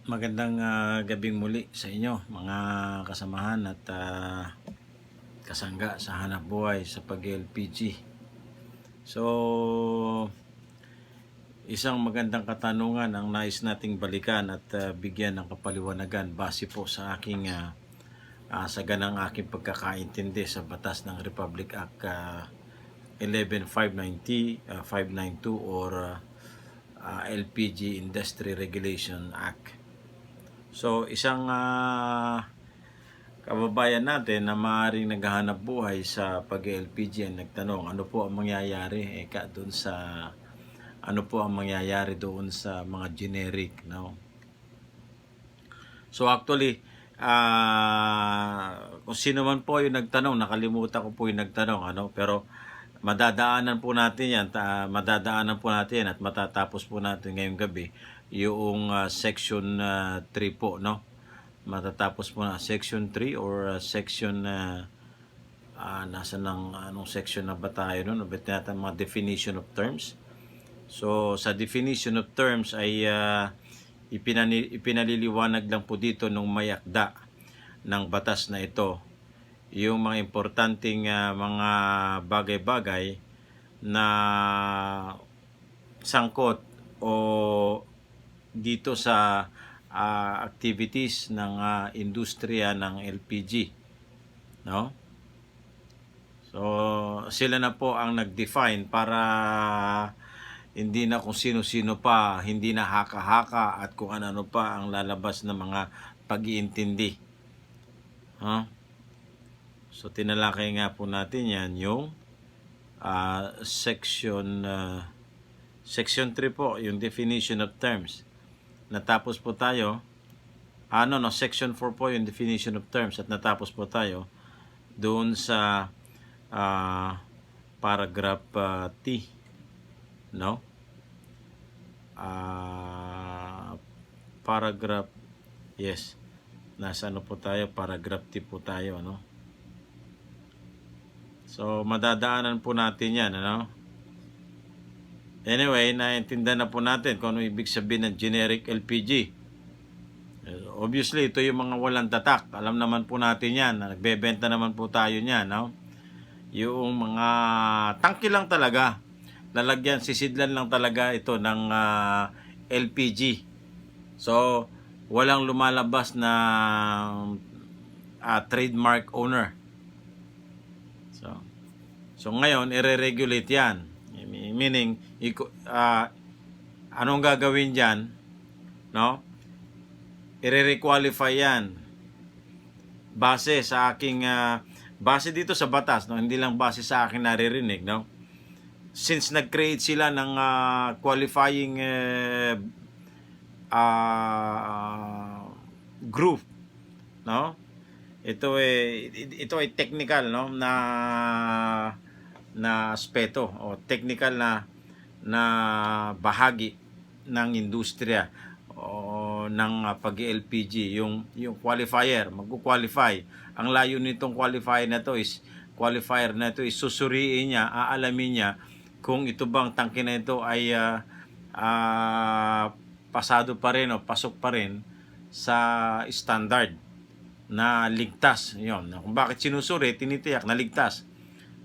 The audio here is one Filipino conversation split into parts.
Magandang gabing muli sa inyo mga kasamahan at kasangga sa hanap buhay sa pag-LPG. So, isang magandang katanungan ang nais nating balikan at bigyan ng kapaliwanagan base po sa aking sa ganang aking pagkakaintindi sa batas ng Republic Act 11590, 592 or LPG Industry Regulation Act. So, isang kababayan natin na maaaring naghahanap buhay sa pag-LPG ang nagtanong, ano po ang mangyayari doon sa mga generic, no? So actually, kung sino man po yung nagtanong, nakalimutan ko po yung nagtanong, pero madadaanan po natin yan at matatapos po natin ngayong gabi yung section 3 po, no? Matatapos po na section 3 or section nasa ng anong section na ba tayo noon? Abit natin mga definition of terms. So sa definition of terms ay ipinaliliwanag lang po dito nung may akda ng batas na ito yung mga importanteng mga bagay-bagay na sangkot o dito sa activities ng industriya ng LPG, no? So sila na po ang nag-define para hindi na kung sino-sino pa, hindi na haka-haka at kung ano pa ang lalabas na mga pag-iintindi. Huh? So tinalakay nga po natin yan yung section 3 po, yung definition of terms. Natapos po tayo, section 4 po yung definition of terms at natapos po tayo doon sa paragraph T, no? Paragraph, yes, nasa po tayo, paragraph T po tayo, no? So madadaanan po natin yan, ano? Anyway, naintindihan na po natin kung ano ibig sabihin ng generic LPG. Obviously, ito yung mga walang tatak. Alam naman po natin yan. Nagbebenta naman po tayo niyan, no? Yung mga tangke lang talaga. Lalagyan, sisidlan lang talaga ito ng LPG. So, walang lumalabas na trademark owner. So ngayon, i-regulate yan. Meaning, anong gagawin dyan? No? I-requalify yan. Base sa aking, base dito sa batas, no? Hindi lang base sa aking naririnig, no? Since nag-create sila ng qualifying group, no? Ito ay technical, no, na aspeto o technical na bahagi ng industriya o ng pag-LPG, yung qualifier, magko-qualify. Ang layo nitong qualifier na to is susuriin niya, aalamin niya kung ito bang tangke na ito ay pasado pa rin o pasok pa rin sa standard na ligtas. Yun. Kung bakit sinusuri, tinitiyak na ligtas.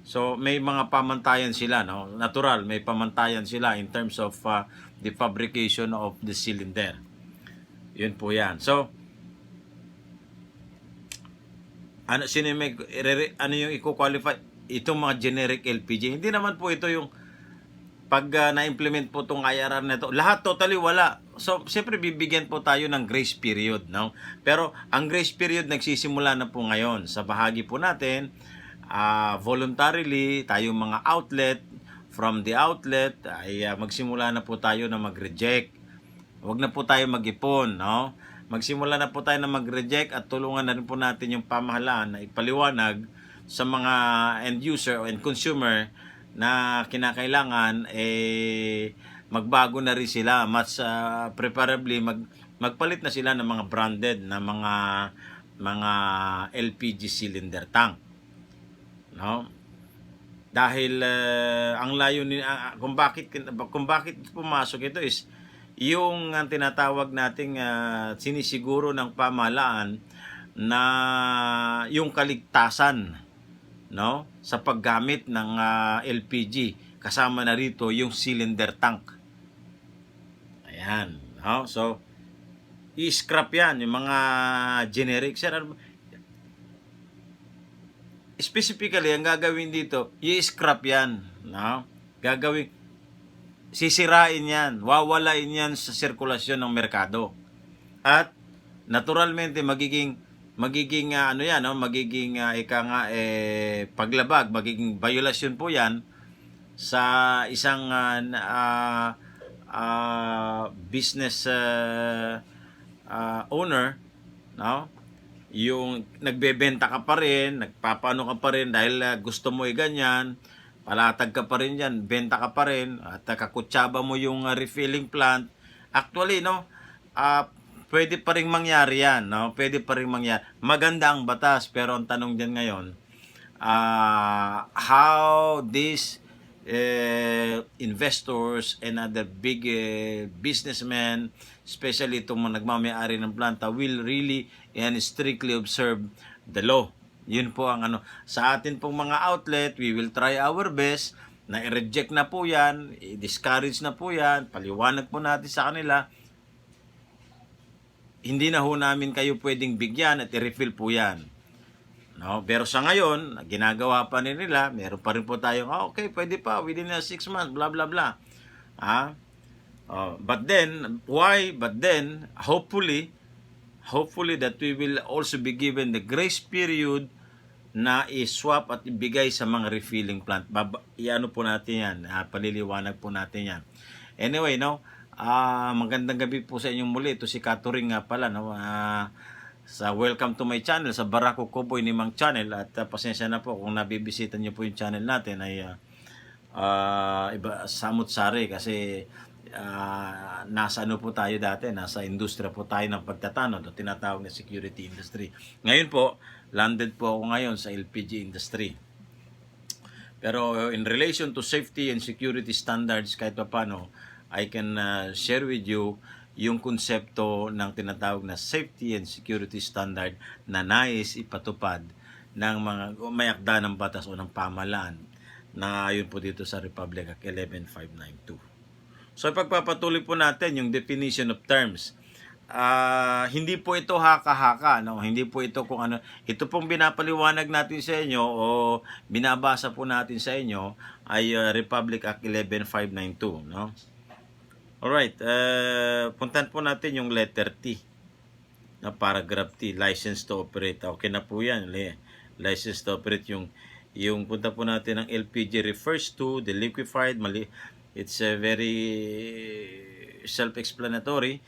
So may mga pamantayan sila, no? Natural, may pamantayan sila in terms of the fabrication of the cylinder. Yun po yan. So ano yung i-qualify itong mga generic LPG? Hindi naman po ito yung pag na-implement po itong IRR na ito, lahat totally wala. So, siyempre bibigyan po tayo ng grace period, no? Pero ang grace period nagsisimula na po ngayon. Sa bahagi po natin, voluntarily, tayong mga outlet, from the outlet, ay magsimula na po tayo na mag-reject. Huwag na po tayo mag-ipon, no? Magsimula na po tayo na mag-reject at tulungan na rin po natin yung pamahalaan na ipaliwanag sa mga end user o end consumer na kinakailangan magbago na rin sila, mas preferably magpalit na sila ng mga branded na mga LPG cylinder tank, no? Dahil ang layunin kung bakit pumasok ito is yung tinatawag nating sinisiguro ng pamahalaan na yung kaligtasan, no, sa paggamit ng LPG, kasama na rito yung cylinder tank. Ayan, no? So i-scrap yan yung mga generic. Sir, specifically ang gagawin dito, i-scrap yan, no? Gagawin, sisirain yan, wawalain yan sa sirkulasyon ng merkado. At naturalmente magiging ano yan, no? Magiging paglabag, magiging violasyon po yan sa isang business owner, no? Yung nagbebenta ka pa rin, nagpapaano ka pa rin dahil gusto mo ganyan, palatag ka pa rin yan, benta ka pa rin, at kakutsaba mo yung refilling plant. Actually, no, pwede pa rin mangyari yan, no? Pwede pa rin mangyari. Maganda ang batas, pero ang tanong dyan ngayon, how these investors and other big businessmen, especially itong mga nagmamayari ng planta, will really and strictly observe the law. Yun po ang sa atin pong mga outlet, we will try our best na i-reject na po yan, i-discourage na po yan, paliwanag po natin sa kanila, hindi na ho namin kayo pwedeng bigyan at i-refill po yan. No? Pero sa ngayon, ginagawa pa nila, meron pa rin po tayong, okay, pwede pa, within 6 months, blah, blah, blah. But then, why? But then, hopefully that we will also be given the grace period na i-swap at ibigay sa mga refilling plant. Iano po natin yan, paliliwanag po natin yan. Anyway, no, magandang gabi po sa inyong muli. Ito si Katuring nga pala, no, sa welcome to my channel, sa Barako Koboy ni Mang Channel. At pasensya na po kung nabibisita nyo po yung channel natin ay iba, samut-sari kasi nasa ano po tayo dati, nasa industriya po tayo ng pagtatanod o tinatawag na security industry. Ngayon po, landed po ako ngayon sa LPG industry. Pero in relation to safety and security standards, kahit pa paano, I can share with you yung konsepto ng tinatawag na safety and security standard na nais ipatupad ng mga may akda ng batas o ng pamahalaan na ayon po dito sa Republic Act 11592. So ipagpapatuloy po natin yung definition of terms. Hindi po ito haka-haka, no? Hindi po ito kung ano. Ito pong binapaliwanag natin sa inyo o binabasa po natin sa inyo ay Republic Act 11592, no? Alright, puntan po natin yung letter T na paragraph T, license to operate. Okay na po yan, license to operate. Yung punta po natin ng LPG refers to the liquefied, it's very self-explanatory.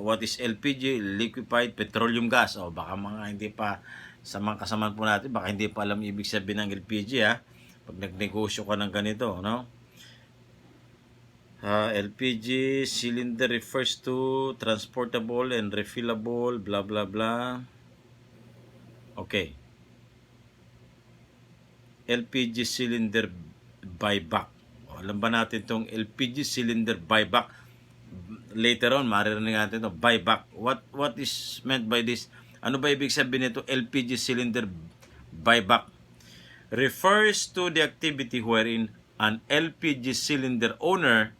What is LPG? Liquefied petroleum gas. O baka mga hindi pa, sa mga kasamaan po natin, baka hindi pa alam ibig sabihin ng LPG, ha? Pag nagnegosyo ka ng ganito, no? LPG cylinder refers to transportable and refillable, blah blah blah. Okay. LPG cylinder buyback. Alam ba natin itong LPG cylinder buyback? Later on, maririnig natin ito, buyback. What is meant by this? Ano ba ibig sabihin nito, LPG cylinder buyback? Refers to the activity wherein an LPG cylinder owner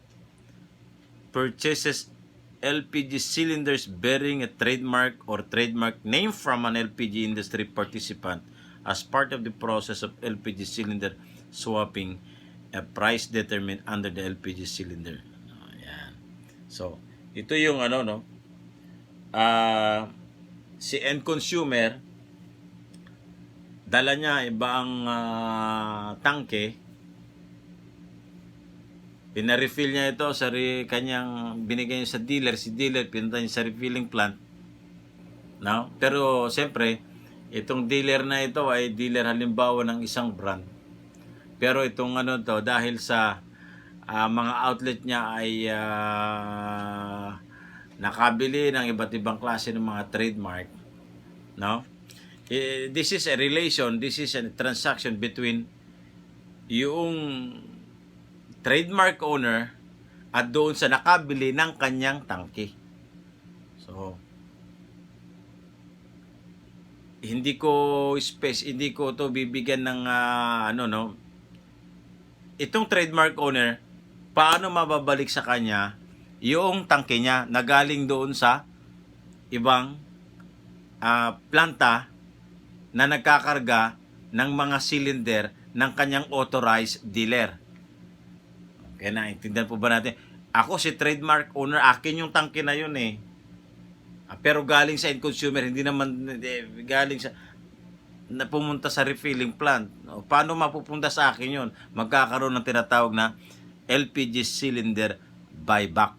purchases LPG cylinders bearing a trademark or trademark name from an LPG industry participant as part of the process of LPG cylinder swapping, a price determined under the LPG cylinder. Ayan. So, ito yung no? Si end consumer, dala niya ibang tangke, pina-refill niya ito sa kanyang binigay niya sa dealer, si dealer pinunta niya sa refilling plant, no? Pero siyempre itong dealer na ito ay dealer halimbawa ng isang brand, pero itong to dahil sa mga outlet niya ay nakabili ng iba't ibang klase ng mga trademark, no? This is a relation, this is a transaction between yung trademark owner at doon sa nakabili ng kanyang tangke. So, hindi ko to bibigyan ng itong trademark owner, paano mababalik sa kanya yung tangke niya na galing doon sa ibang planta na nagkakarga ng mga cylinder ng kanyang authorized dealer. Okay, naintindihan po ba natin? Ako si trademark owner, akin yung tangke na yun eh. Pero galing sa end consumer, hindi naman galing sa na pumunta sa refilling plant. Paano mapupunta sa akin yun? Magkakaroon ng tinatawag na LPG cylinder buyback.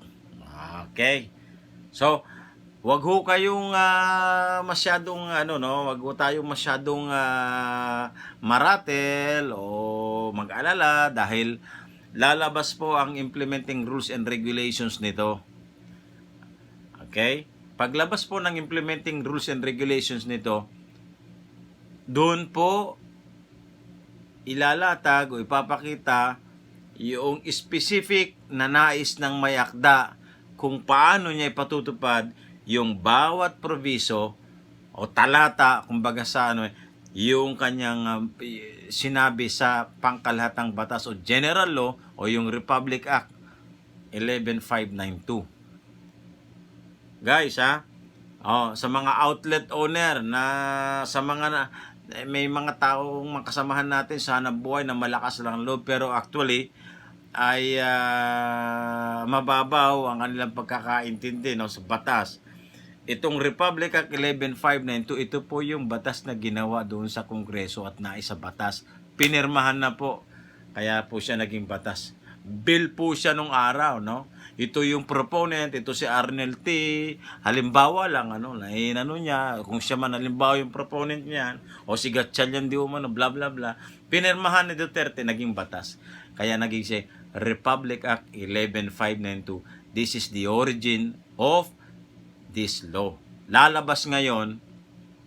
Okay. So, wag ho kayong masyadong wag ho tayong masyadong maratel o mag-alala dahil lalabas po ang implementing rules and regulations nito. Okay? Paglabas po ng implementing rules and regulations nito, doon po ilalatag o ipapakita yung specific na nais ng may akda kung paano niya ipatutupad yung bawat proviso o talata, kumbaga sa yung kanyang sinabi sa pangkalahatang batas o General Law o yung Republic Act 11592. Guys, sa mga outlet owner na sa mga may mga taong makasamahan natin sana buhay na malakas lang loob pero actually ay mababaw ang kanilang pagkakaintindi sa batas. Itong Republic Act 11592, ito po yung batas na ginawa doon sa Kongreso at naisa batas. Pinirmahan na po. Kaya po siya naging batas. Bill po siya nung araw, no? Ito yung proponent, ito si Arnel T. Halimbawa lang, niya, kung siya man halimbawa yung proponent niyan, o si Gatchalian di umano, bla bla bla, pinirmahan ni Duterte, naging batas. Kaya naging si Republic Act 11592. This is the origin of this law. Lalabas ngayon,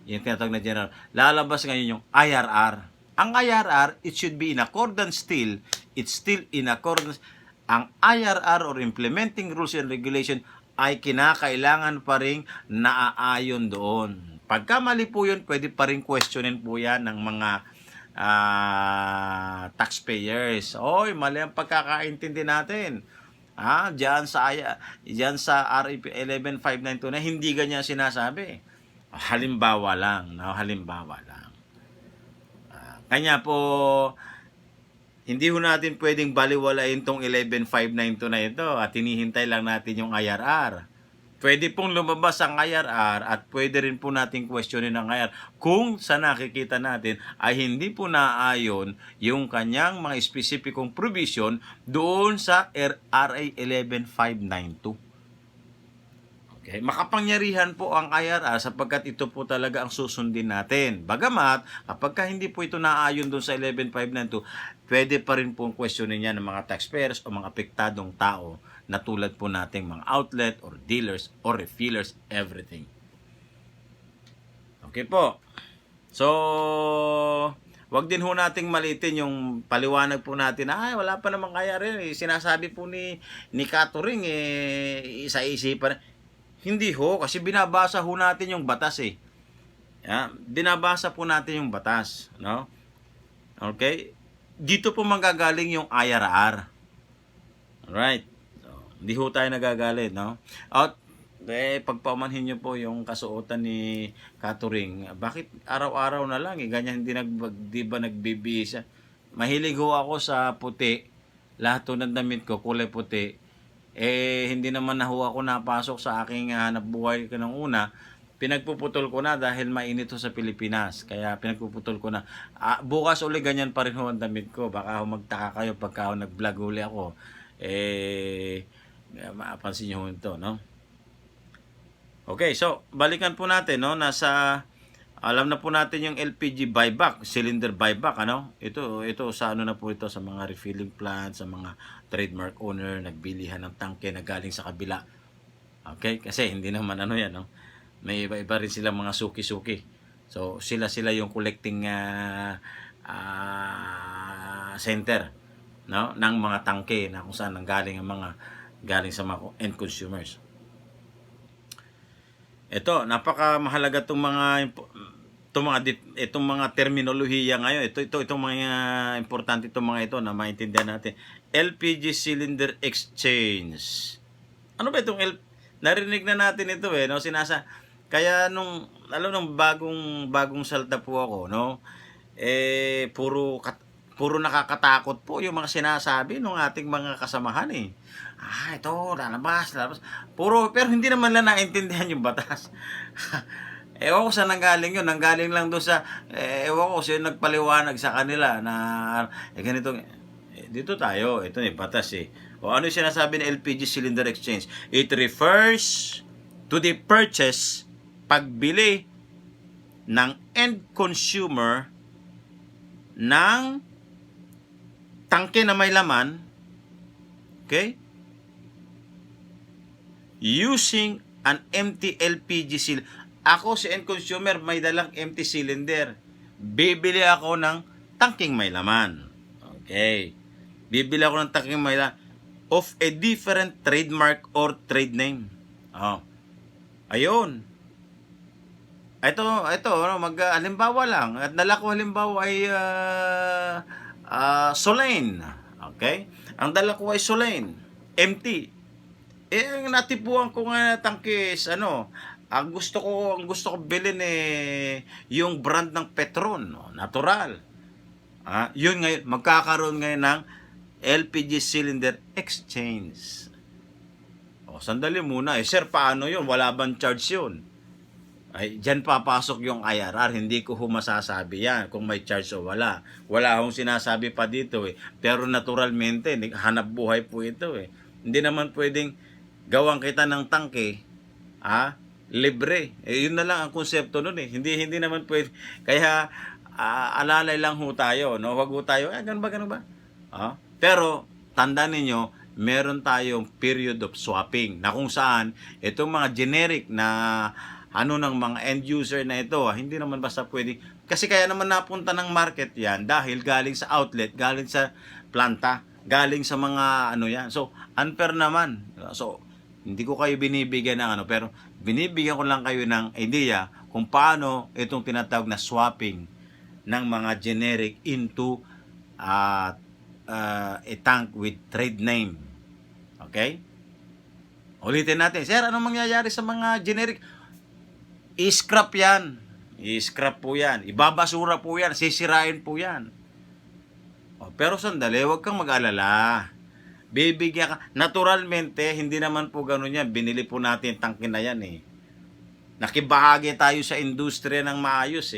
yung tinatawag na general, lalabas ngayon yung IRR. Ang IRR, it should be in accordance still, it's still in accordance. Ang IRR or Implementing Rules and Regulation ay kinakailangan pa rin naaayon doon. Pagka mali po yun, pwede pa rin questionin po yan ng mga taxpayers. Oy, mali ang pagkakaintindi natin. Diyan sa RA 11592 na hindi ganyan sinasabi. Halimbawa lang, halimbawa lang. Kanya po hindi ho natin pwedeng baliwalain tong 11592 na ito at hinihintay lang natin yung IRR. Pwede pong lumabas ang IRR at pwede rin po natin questionin ang IRR kung sa nakikita natin ay hindi po naaayon yung kanyang mga espesipikong provision doon sa RA 11592. Okay, makapangyarihan po ang IRR sapagkat ito po talaga ang susundin natin. Bagamat, kapag hindi po ito naaayon doon sa 11592, pwede pa rin po ang questionin niya ng mga taxpayers o mga apektadong tao na tulad po nating mga outlet or dealers or refillers, everything. Okay po. So, wag din ho nating malitin yung paliwanag po natin. Wala pa namang IRR. Sinasabi po ni Catering, isa-isipan. Hindi ho, kasi binabasa ho natin yung batas eh. Binabasa po natin yung batas, no? Okay? Dito po manggagaling yung IRR. Alright. So, hindi ho tayo nagagalit, no? At pagpamanhin nyo po yung kasuotan ni Catering. Bakit araw-araw na lang ganyan di ba nagbibihis? Mahilig ho ako sa puti. Lahat ng damit ko kulay puti. Hindi naman na ho ako napasok sa aking hanap buhay ko ng una. Pinagpuputol ko na dahil mainit ho sa Pilipinas. Kaya pinagpuputol ko na. Bukas uli ganyan pa rin ho ang damit ko. Baka ho magtaka kayo pagka nag-vlog uli ako. Mapansin nyo ho ito, no? Okay, so balikan po natin, no? Alam na po natin yung LPG buyback, cylinder buyback, Ito sa na po ito sa mga refilling plant, sa mga trademark owner, nagbilihan ng tangke na galing sa kabila. Okay? Kasi hindi naman yan, no? May iba-iba rin silang mga suki-suki. So, sila yung collecting center, no? Ng mga tangke na kung saan nanggaling ang mga galing sa mga end consumers. Ito, napaka mahalaga itong mga terminolohiya ngayon. Itong mga importante itong mga ito na maintindihan natin. LPG cylinder exchange. Ano ba itong narinig na natin ito no? Kaya nung bagong salta po ako, no? Puro nakakatakot po yung mga sinasabi ng ating mga kasamahan ito, lalabas. Pero hindi naman lang naintindihan yung batas. Ewan ko saan nanggaling yun. Nanggaling lang doon sa, ewan ko sino nagpaliwanag sa kanila na, ganito, dito tayo, ito batas O ano yung sinasabi ng LPG cylinder exchange? It refers to the purchase, pagbili ng end consumer ng tangke na may laman, okay? Using an empty LPG cylinder. Ako si end consumer, may dalang empty cylinder. Bibili ako ng tangking may laman. Okay. Bibili ako ng tangking may laman of a different trademark or trade name. Ayun. Ito, halimbawa lang. At dala ko halimbawa ay Solane. Okay? Ang dala ko ay Solane. Empty. Ang natipuan ko nga tangkis, ang gusto ko bilhin yung brand ng Petron, natural. Yun ngayon, magkakaroon ngayon ng LPG cylinder exchange. Sandali muna. Sir, paano yun? Wala bang charge yun? Diyan papasok yung IRR. Hindi ko masasabi yan kung may charge o wala. Wala akong sinasabi pa dito Pero naturalmente, hanap buhay po ito Hindi naman pwedeng gawang kita ng tangke, libre. Yun na lang ang konsepto nun Hindi naman pwede. Kaya, alalay lang ho tayo, no? Wag ho tayo, ganun ba? Pero, tandaan ninyo, meron tayong period of swapping na kung saan itong mga generic na ng mga end user na ito, hindi naman basta pwede. Kasi kaya naman napunta ng market yan dahil galing sa outlet, galing sa planta, galing sa mga yan. So, unfair naman. So, hindi ko kayo binibigyan ng pero binibigyan ko lang kayo ng idea kung paano itong tinatawag na swapping ng mga generic into a tank with trade name. Okay? Ulitin natin. Sir, anong mangyayari sa mga generic? I-scrap yan. I-scrap po yan. Ibabasura po yan. Sisirain po yan. Pero sandali, huwag kang mag-alala. Bibigyan ka. Naturalmente, hindi naman po ganun yan. Binili po natin tangke na yan Nakibahagi tayo sa industriya ng maayos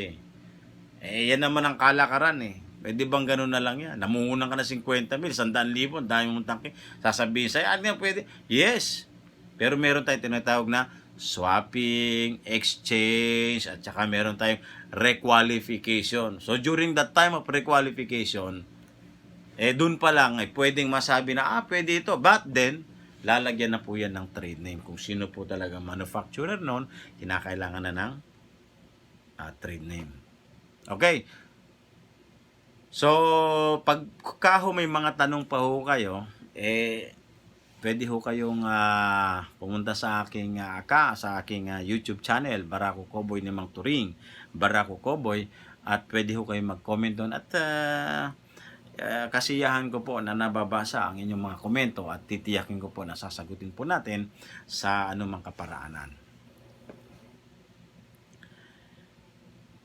yan naman ang kalakaran Pwede bang ganun na lang yan? Namungunan ka na 50,000, 100,000, dami mong tangke. Sasabihin sa'yo, ano yan pwede? Yes. Pero meron tayong tinatawag na swapping, exchange, at saka meron tayong requalification. So, during that time of requalification, dun pa lang pwedeng masabi na, pwede ito. But then, lalagyan na po yan ng trade name. Kung sino po talaga manufacturer noon, kinakailangan na ng trade name. Okay. So, pagka may mga tanong pa ho kayo, pwede ho kayong pumunta sa aking YouTube channel, Barako Cowboy ni Mang Turing, Barako Cowboy, at pwede ho kayong mag-comment doon at kasiyahan ko po na nababasa ang inyong mga komento at titiyakin ko po na sasagutin po natin sa anumang kaparaanan.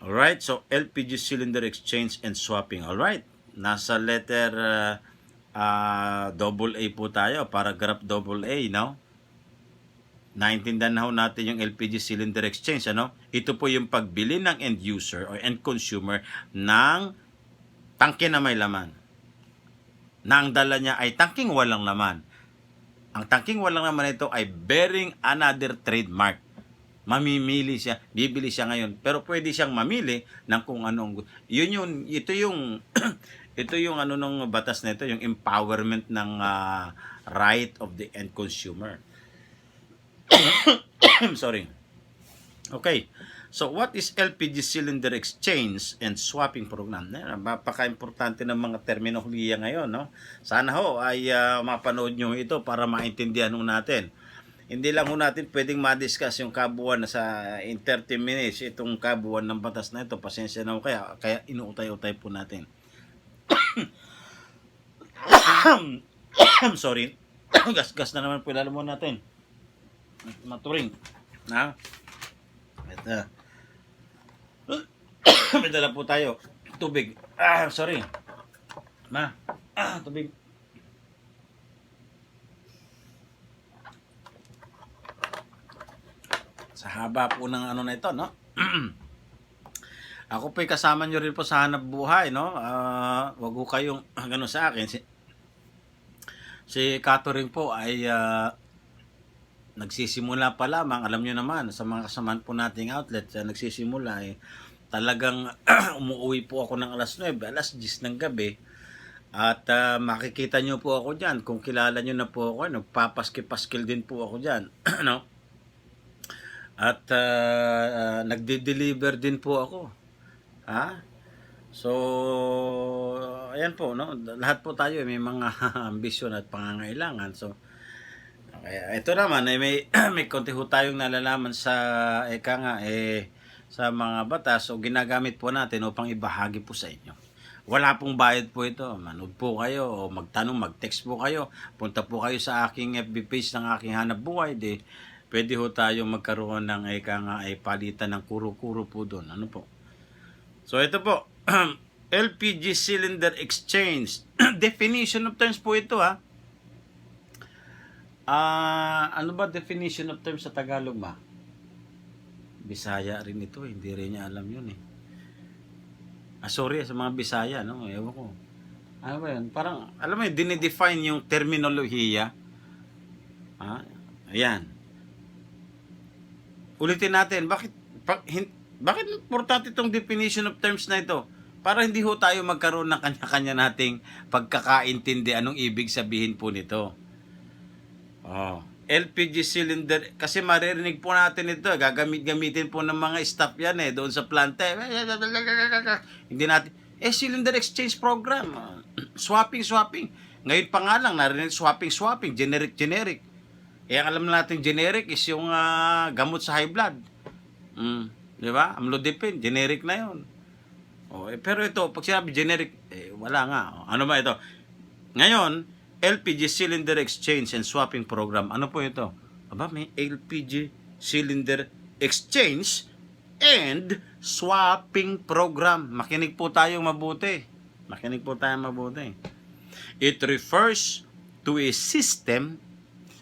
Alright, so LPG cylinder exchange and swapping. Alright, nasa letter double A po tayo, paragraph double A, no? Naintindihan na ho natin yung LPG cylinder exchange, Ito po yung pagbili ng end user or end consumer ng tangke na may laman. Na ang dala niya ay tangking walang laman. Ang tangking walang laman ito ay bearing another trademark. Mamimili siya, bibili siya ngayon, pero pwede siyang mamili ng kung anong ito yung nung batas na ito, yung empowerment ng right of the end consumer. Sorry. Okay. So, what is LPG cylinder exchange and swapping program? Napaka-importante ng mga terminolohiya ngayon, no? Sana ho ay mapanood nyo ito para maintindihan ho natin. Hindi lang ho natin pwedeng ma-discuss yung kabuuan na in 30 minutes itong kabuuan ng batas na ito. Pasensya na ho kaya inuutay-utay po natin. Sorry. Gas-gas na naman po ilalo mo natin. Maturing. Ha? Ito. May dala po tayo. Tubig. Sorry. Tubig. Sa haba po ng ano na ito, no? Ako po'y kasama nyo rin po sa hanap buhay, no? Wag ko kayong gano'n sa akin. Si Catering po ay nagsisimula pa lamang. Alam nyo naman, sa mga kasamaan po nating outlet, nagsisimula talagang umuwi po ako ng alas 9, alas 10 ng gabi. At makikita nyo po ako dyan. Kung kilala nyo na po ako, nagpapaskil-paskil din po ako dyan. No? At nagde-deliver din po ako. So, ayan po, no? Lahat po tayo may mga ambisyon at pangangailangan. So, kaya ito naman may konti ho tayong nalalaman sa sa mga batas o ginagamit po natin upang ibahagi po sa inyo. Wala pong bayad po ito. Manood po kayo o magtanong, mag-text po kayo. Punta po kayo sa aking FB page ng aking hanap buhay. Pwede ho tayong magkaroon ng palitan ng kuro-kuro po doon. Ano po? So ito po, LPG cylinder exchange. Definition of terms po ito ano ba definition of terms sa Tagalog ba? Bisaya rin ito, hindi rin niya alam yun sorry sa mga Bisaya, no? Ewan ko. Ano ba yun? Parang, alam mo yun, dinidefine yung terminolohiya. Ayan. Ulitin natin, bakit importante itong definition of terms na ito? Para hindi ho tayo magkaroon ng kanya-kanya nating pagkakaintindi anong ibig sabihin po nito. LPG cylinder, kasi maririnig po natin ito, gamitin po ng mga staff yan doon sa planta. Hindi natin, cylinder exchange program, swapping. Ngayon pa nga lang, narinig swapping, generic. Ang alam natin generic is yung gamot sa high blood. Di ba? Amlodipine, generic na yun. Pero ito, pag sinabi generic, wala nga. Ano ba ito? Ngayon, LPG cylinder exchange and swapping program. Ano po ito? May LPG cylinder exchange and swapping program. Makinig po tayong mabuti. It refers to a system.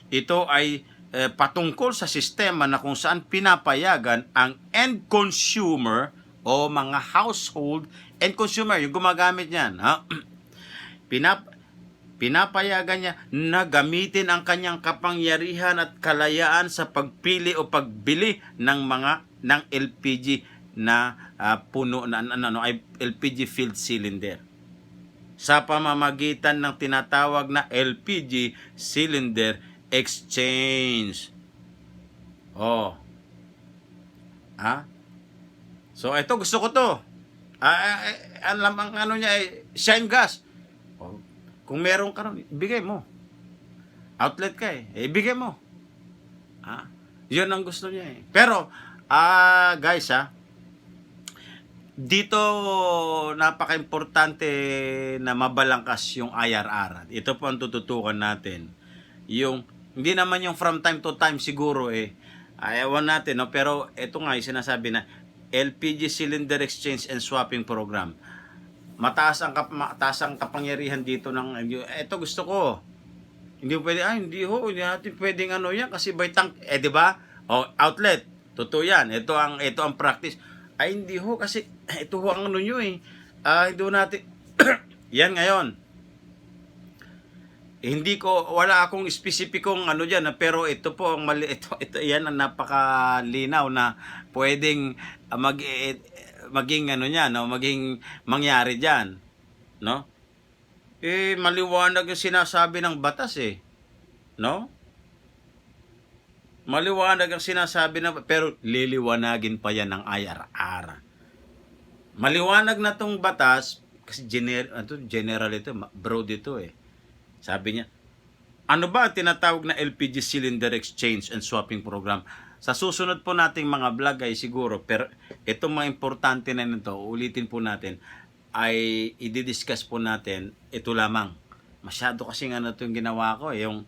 Ito ay patungkol sa sistema na kung saan pinapayagan ang end consumer o mga household end consumer, yung gumagamit niyan, pinapayagan niya na gamitin ang kanyang kapangyarihan at kalayaan sa pagpili o pagbili ng LPG na puno na LPG filled cylinder sa pamamagitan ng tinatawag na LPG cylinder exchange. So ito gusto ko to. Alam ang ano niya shine gas. Kung meron ka rin, ibigay mo. Outlet ka ibigay mo. Yun ang gusto niya Pero, guys dito napaka-importante na mabalangkas yung IRR. Ito po ang tututukan natin. Hindi naman yung from time to time siguro ayawan natin, no? Pero ito nga yung sinasabi na LPG cylinder exchange and swapping program. Mataas ang kapangyarihan dito ito gusto ko. Hindi pwede, hindi natin pwedeng yan kasi by tank, di ba? Outlet, totoo yan. Ito ang practice. Hindi kasi ito ang ano nyo hindi natin, yan ngayon. Wala akong spesipikong dyan, pero ito po ang mali, ito yan ang napakalinaw na pwedeng maging maging mangyari diyan, no? Maliwanag yung sinasabi ng batas no? Maliwanag ang sinasabi na, pero liliwanagin pa yan ng IRR. Maliwanag na tong batas, kasi general ito, broad ito eh. Sabi niya, ano ba ang tinatawag na LPG Cylinder Exchange and Swapping Program? Sa susunod po nating mga vlog ay siguro, pero itong mga importante na nito, ulitin po natin, ay i-discuss po natin, ito lamang. Masyado kasi nga na ito yung ginawa ko, yung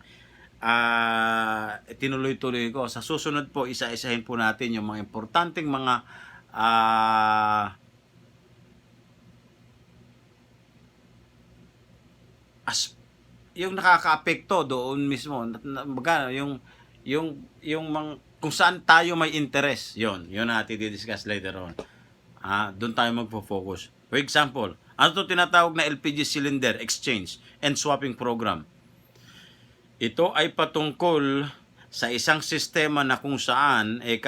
tinuloy-tuloy ko. Sa susunod po, isa-isahin po natin yung mga importanteng mga yung nakakaapekto doon mismo, yung kung saan tayo may interest, yun natin i-discuss later on. Doon tayo magpo-focus. For example, ano itong tinatawag na LPG Cylinder Exchange and Swapping Program? Ito ay patungkol sa isang sistema na kung saan ay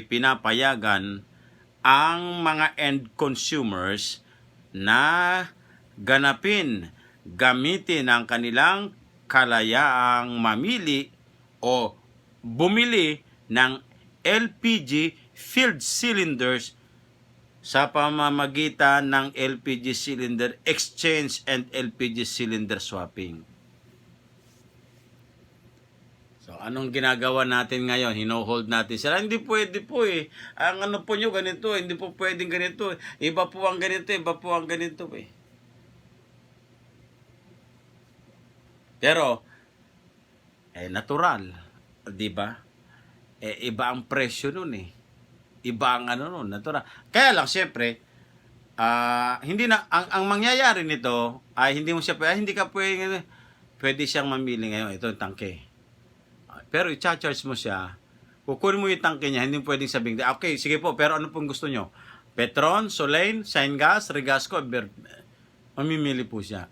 pinapayagan ang mga end consumers na gamitin ang kanilang kalayaang mamili o bumili ng LPG filled cylinders sa pamamagitan ng LPG cylinder exchange and LPG cylinder swapping. So, anong ginagawa natin ngayon? Hino-hold natin sila. Hindi pwede po eh. Ang ano po nyo ganito, hindi po pwedeng ganito. Iba po ang ganito, iba po ang ganito eh. Pero, natural. Di ba? Iba ang presyo nun eh. Iba ang ano nun, natural. Kaya lang, siyempre, hindi na, ang mangyayari nito, ay hindi mo siya, hindi ka pwede siyang mamili ngayon. Ito yung tangke. Pero i-charge mo siya, kukunin mo yung tangke niya, hindi mo pwedeng sabihin, okay, sige po, pero ano pong gusto nyo? Petron, Solane, Syngas, Regasco, mamimili po siya.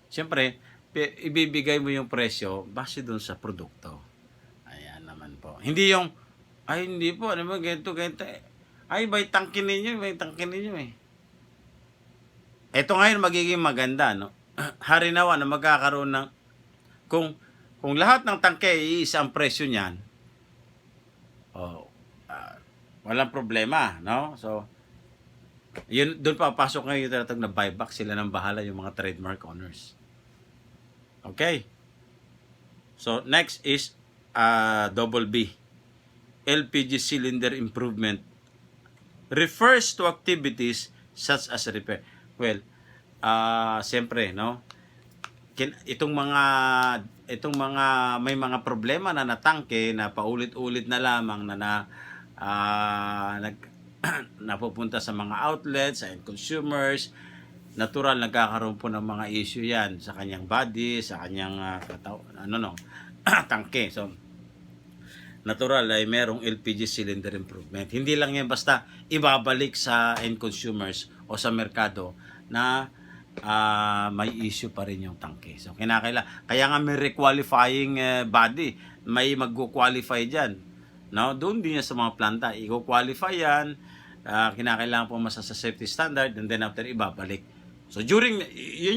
Siyempre, ibibigay mo yung presyo base doon sa produkto. Ayan naman po. Hindi yung, ay hindi po, ano ba, ganito. Ay, may tangke ninyo eh. Ito ngayon magiging maganda, no? Harinawa na magkakaroon ng, kung lahat ng tangke iisa ang presyo niyan, walang problema, no? So, yun, doon papasok ngayon yung tinatawag na buyback, sila nang bahala yung mga trademark owners. Okay. So, next is double B. LPG cylinder improvement. Refers to activities such as repair. Well, siyempre, no? Itong mga may mga problema na natangke na paulit-ulit na lamang na napupunta sa mga outlets, sa end consumers, natural nagkakaroon po ng mga issue yan sa kanyang body, sa kanyang tangke. So, natural ay merong LPG cylinder improvement. Hindi lang yan basta ibabalik sa end consumers o sa merkado na may issue pa rin yung tangke. So, kaya nga may requalifying body. May mag-qualify dyan. No? Doon din yan sa mga planta. I-qualify yan. Kinakailangan po sa safety standard and then after ibabalik. So, yun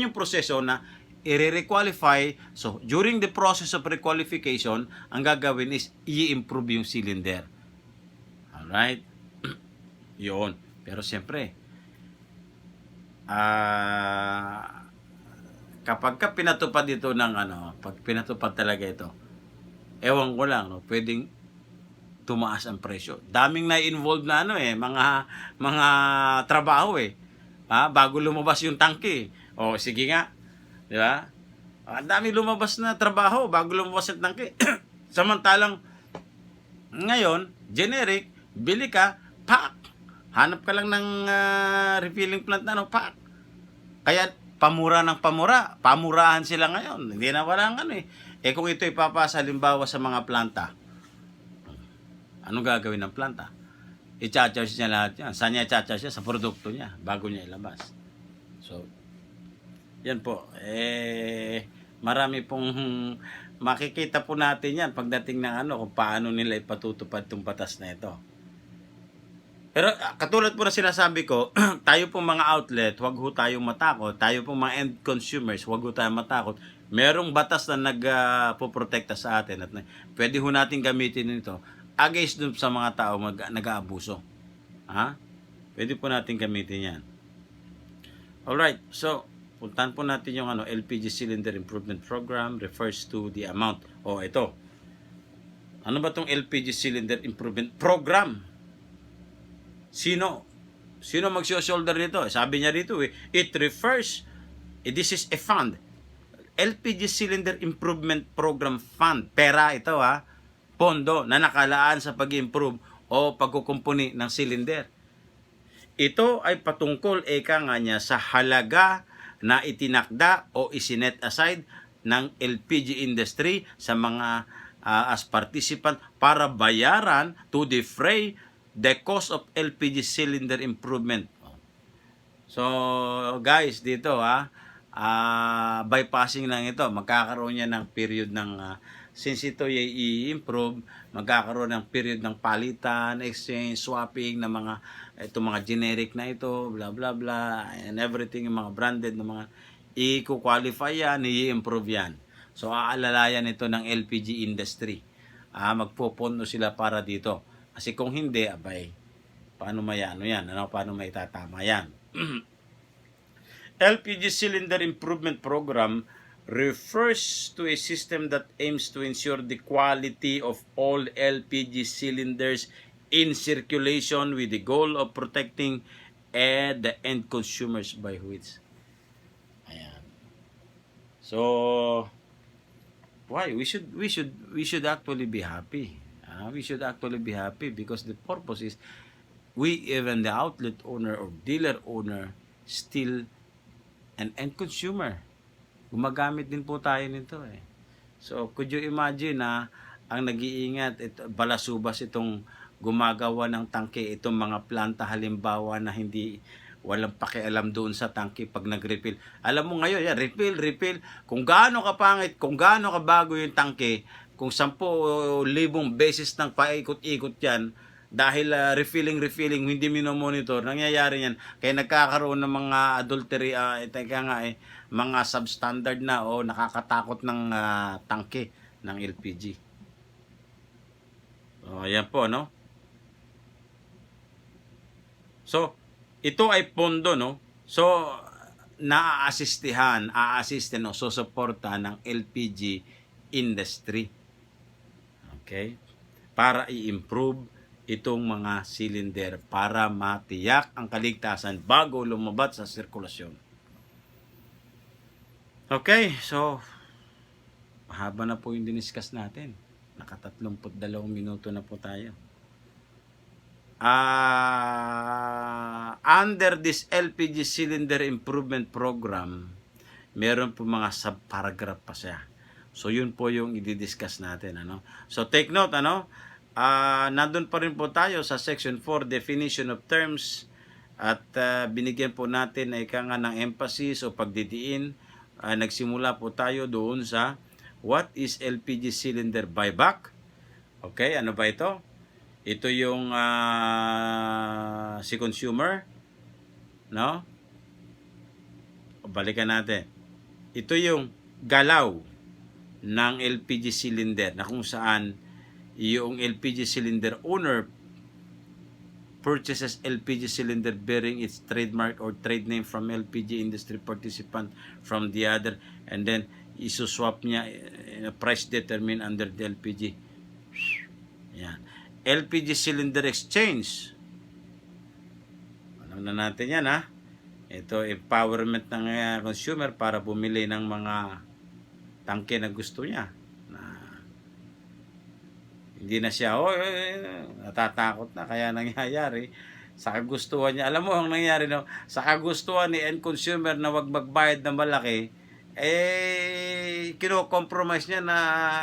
yung proseso na i-requalify. So, during the process of requalification, ang gagawin is i-improve yung cylinder. Alright? Yun. Pero siyempre, kapag pinatupad ito ng pag pinatupad talaga ito, ewan ko lang, no, pwedeng tumaas ang presyo. Daming na-involved na mga trabaho bago lumabas yung tangke. O sige nga, di ba? Ang dami lumabas na trabaho bago lumabas yung tangke. Samantalang ngayon, generic, bili ka, pak. Hanap ka lang ng refilling plant pak. Kaya pamura ng pamura, pamurahan sila ngayon. Hindi na walang kung ito ipapasa halimbawa sa mga planta, anong gagawin ng planta? I-charge niya lahat yan. Saan niya i-charge siya? Sa produkto niya, bago niya ilabas. So, yan po. Marami pong makikita po natin yan pagdating ng kung paano nila ipatutupad itong batas na ito. Pero katulad po na sinasabi ko, tayo pong mga outlet, huwag ho tayong matakot. Tayo pong mga end consumers, huwag ho tayong matakot. Merong batas na nagpoprotekta sa atin at pwede ho natin gamitin ito against dun sa mga tao nag-aabuso. Ha? Pwede po natin gamitin yan. Alright, so puntahan po natin yung LPG Cylinder Improvement Program refers to the amount. Ito. Ano ba tong LPG Cylinder Improvement Program? Sino magso-shoulder nito? Sabi niya dito, it refers, this is a fund. LPG Cylinder Improvement Program Fund. Pera ito pondo na nakalaan sa pag-improve o pagkukumpuni ng cylinder. Ito ay patungkol nga niya sa halaga na itinakda o isinet aside ng LPG industry sa mga as participant para bayaran to defray the cost of LPG cylinder improvement. So guys, dito bypassing lang ito, magkakaroon niya ng period ng since ito i-improve, magkakaroon ng period ng palitan, exchange, swapping ng mga generic na ito, blah blah blah, and everything, yung mga branded na mga i-qualify yan, i-improve yan. So aalalayan ito ng LPG industry. Magpopondo sila para dito. Kasi kung hindi, paano yan? Paano maitatama yan? LPG Cylinder Improvement Program refers to a system that aims to ensure the quality of all LPG cylinders in circulation with the goal of protecting the end consumers by which. Ayan. So why we should actually be happy. We should actually be happy because the purpose is even the outlet owner or dealer owner still an end consumer. Gumagamit din po tayo nito So, could you imagine ang nag-iingat, balasubas itong gumagawa ng tangke, itong mga planta halimbawa na walang pakialam doon sa tangke pag nag-refill. Alam mo ngayon, refill. Kung gaano kapangit, kung gaano kabago yung tangke, kung 10,000 beses nang paikot-ikot yan, dahil refilling, hindi minomonitor, nangyayari yan. Kaya nagkakaroon ng mga adultery, mga substandard na o nakakatakot ng tangke ng LPG. Ayan po, no? So, ito ay pondo, no? So, aassisten, susuporta ng LPG industry. Okay? Para i-improve itong mga cylinder para matiyak ang kaligtasan bago lumabat sa sirkulasyon. Okay, so mahaba na po yung diniscuss natin. Naka 32 minuto na po tayo. Under this LPG Cylinder Improvement Program, meron po mga sub-paragraph pa siya. So yun po yung i-discuss natin. So take note, nandun pa rin po tayo sa section 4, definition of terms, at binigyan po natin ng emphasis o pagdidiin. Nagsimula po tayo doon sa what is LPG cylinder buyback. Okay, ano ba ito? Ito yung si consumer, no? Balikan natin. Ito yung galaw ng LPG cylinder na kung saan yung LPG cylinder owner purchases LPG cylinder bearing its trademark or trade name from LPG industry participant from the other, and then isuswap niya in a price determined under the LPG. Yan. LPG cylinder exchange. Alam na natin yan, Ito, empowerment ng consumer para bumili ng mga tangke na gusto niya. Hindi na siya, natatakot na, kaya nangyayari, sa kagustuhan niya. Alam mo, ang nangyayari, sa kagustuhan ni end consumer na wag magbayad ng malaki, kino-compromise niya na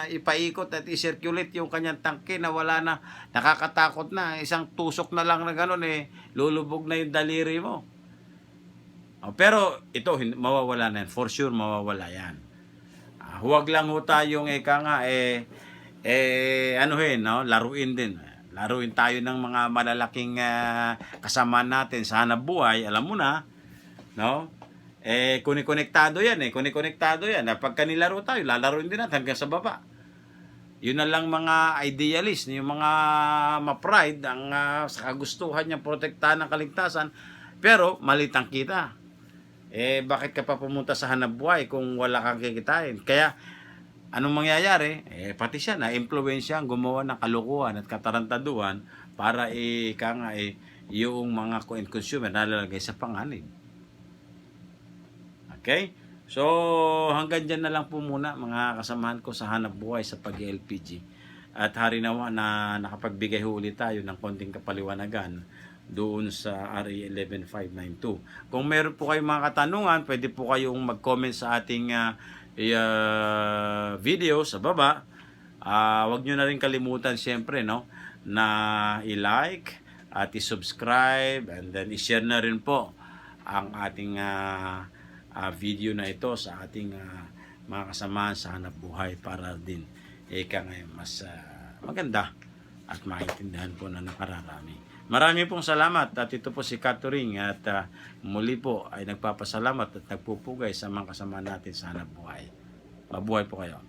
ipaikot at i-circulate yung kanyang tangke na wala na, nakakatakot na, isang tusok na lang na gano'n, lulubog na yung daliri mo. Pero ito, mawawala na yan. For sure, mawawala yan. Huwag lang ho tayong laruin din. Laruin tayo ng mga malalaking kasama natin sa hanap buhay, alam mo na, no? Kuni-konektado yan kuni-konektado yan. Pagka nilaro tayo, lalaroin din natin hanggang sa baba. Yun na lang mga idealist, yung mga ma-pride, ang sa kagustuhan niya protektahan ng kaligtasan, pero malitang kita. Bakit ka pa pumunta sa hanapbuhay kung wala kang kikitain? Kaya, anong mangyayari? Pati siya na-impluwensya ang gumawa ng kalukuhan at katarantaduhan para yung mga consumer nalalagay sa panganib. Okay? So, hanggang dyan na lang po muna mga kasamahan ko sa hanap buhay sa pag-LPG. At hari nawa na nakapagbigay ulit tayo ng konting kapaliwanagan doon sa RA 11592. Kung meron po kayong mga katanungan, pwede po kayong mag-comment sa ating video sa baba. Huwag nyo na rin kalimutan siyempre na i-like at i-subscribe and then i-share na rin po ang ating video na ito sa ating mga kasamahan sa hanap buhay para din mas maganda at maintindihan po na nakararami. Marami pong salamat at ito po si Catering at muli po ay nagpapasalamat at nagpupugay sa mga kasamahan natin sa hanap buhay. Mabuhay po kayo.